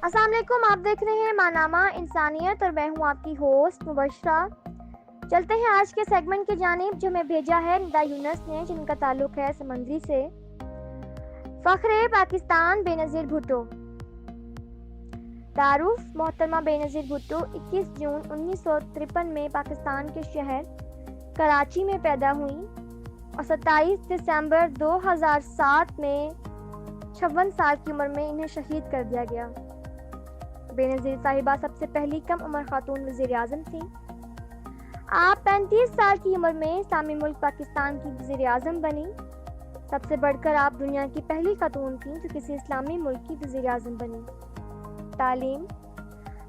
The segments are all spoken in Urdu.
السلام علیکم، آپ دیکھ رہے ہیں ماہنامہ انسانیت اور میں ہوں آپ کی ہوسٹ مبشرہ۔ چلتے ہیں آج کے سیگمنٹ کی جانب جو میں بھیجا ہے ندا یونس نے، جن کا تعلق ہے سمندری سے۔ فخر پاکستان بے نظیر بھٹو۔ تعارف: محترمہ بے نظیر بھٹو 21 جون 1953 میں پاکستان کے شہر کراچی میں پیدا ہوئیں اور 27 دسمبر 2007 میں 56 سال کی عمر میں انہیں شہید کر دیا گیا۔ بے نظیر صاحبہ سب سے پہلی کم عمر خاتون وزیر اعظم تھیں۔ آپ 35 سال کی عمر میں اسلامی ملک پاکستان کی وزیر اعظم بنی۔ سب سے بڑھ کر آپ دنیا کی پہلی خاتون تھیں جو کسی اسلامی ملک کی وزیر اعظم بنی۔ تعلیم: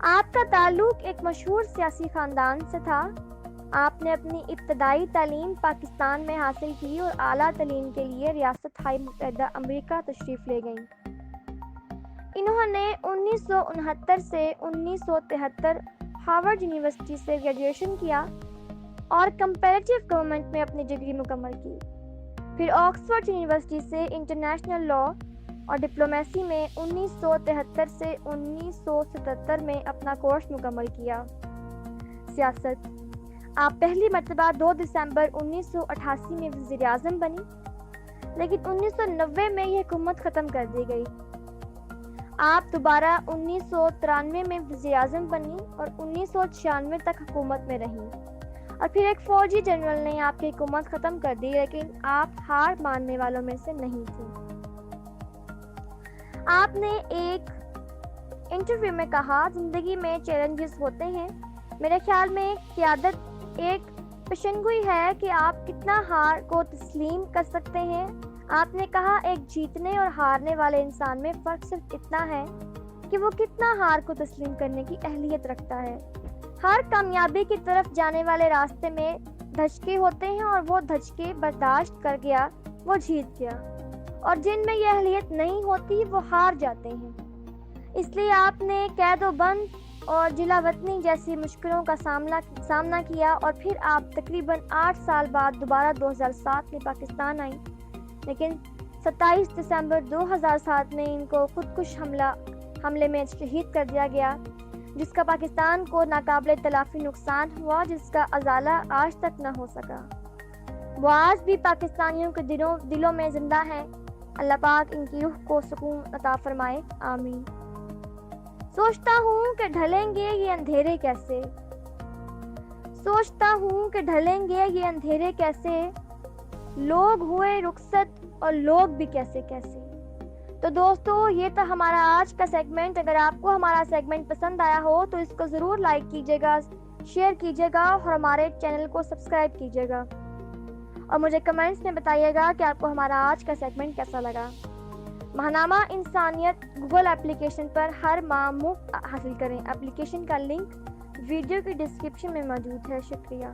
آپ کا تعلق ایک مشہور سیاسی خاندان سے تھا۔ آپ نے اپنی ابتدائی تعلیم پاکستان میں حاصل کی اور اعلیٰ تعلیم کے لیے ریاست ہائے متحدہ امریکہ تشریف لے گئیں۔ انہوں نے 1969 سے 1973 ہارورڈ یونیورسٹی سے گریجویشن کیا اور کمپیریٹو گورنمنٹ میں اپنی ڈگری مکمل کی۔ پھر آکسفورڈ یونیورسٹی سے انٹرنیشنل لاء اور ڈپلومیسی میں 1973 سے 1977 میں اپنا کورس مکمل کیا۔ سیاست: آپ پہلی مرتبہ 2 دسمبر 1988 میں وزیر اعظم بنی، لیکن 1990 میں یہ حکومت ختم کر دی گئی۔ آپ دوبارہ 1993 میں وزیر اعظم بنی اور 1996 تک حکومت میں رہیں، اور پھر ایک فوجی جنرل نے آپ کی حکومت ختم کر دی، لیکن آپ ہار ماننے والوں میں سے نہیں تھیں۔ آپ نے ایک انٹرویو میں کہا، زندگی میں چیلنجز ہوتے ہیں۔ میرے خیال میں قیادت ایک پیشنگوئی ہے کہ آپ کتنا ہار کو تسلیم کر سکتے ہیں۔ آپ نے کہا، ایک جیتنے اور ہارنے والے انسان میں فرق صرف اتنا ہے کہ وہ کتنا ہار کو تسلیم کرنے کی اہلیت رکھتا ہے۔ ہر کامیابی کی طرف جانے والے راستے میں دھچکے ہوتے ہیں، اور وہ دھچکے برداشت کر گیا وہ جیت گیا، اور جن میں یہ اہلیت نہیں ہوتی وہ ہار جاتے ہیں۔ اس لیے آپ نے قید و بند اور جلا وطنی جیسی مشکلوں کا سامنا کیا، اور پھر آپ تقریباً 8 سال بعد دوبارہ 2007 میں پاکستان آئیں، لیکن 27 دسمبر 2007 میں ان کو خودکش حملے میں شہید کر دیا گیا، جس کا پاکستان کو ناقابل تلافی نقصان ہوا، جس کا ازالہ آج تک نہ ہو سکا۔ وہ آج بھی پاکستانیوں کے دلوں میں زندہ ہیں۔ اللہ پاک ان کی روح کو سکون عطا فرمائے، آمین۔ سوچتا ہوں کہ ڈھلیں گے یہ اندھیرے کیسے، سوچتا ہوں کہ ڈھلیں گے یہ اندھیرے کیسے، لوگ ہوئے رخصت اور لوگ بھی کیسے کیسے۔ تو دوستو، یہ تھا ہمارا آج کا سیگمنٹ۔ اگر آپ کو ہمارا سیگمنٹ پسند آیا ہو تو اس کو ضرور لائک کیجیے گا، شیئر کیجیے گا اور ہمارے چینل کو سبسکرائب کیجیے گا، اور مجھے کمنٹس میں بتائیے گا کہ آپ کو ہمارا آج کا سیگمنٹ کیسا لگا۔ ماہنامہ انسانیت گوگل اپلیکیشن پر ہر ماہ مفت حاصل کریں۔ اپلیکیشن کا لنک ویڈیو کی ڈسکرپشن میں موجود ہے۔ شکریہ۔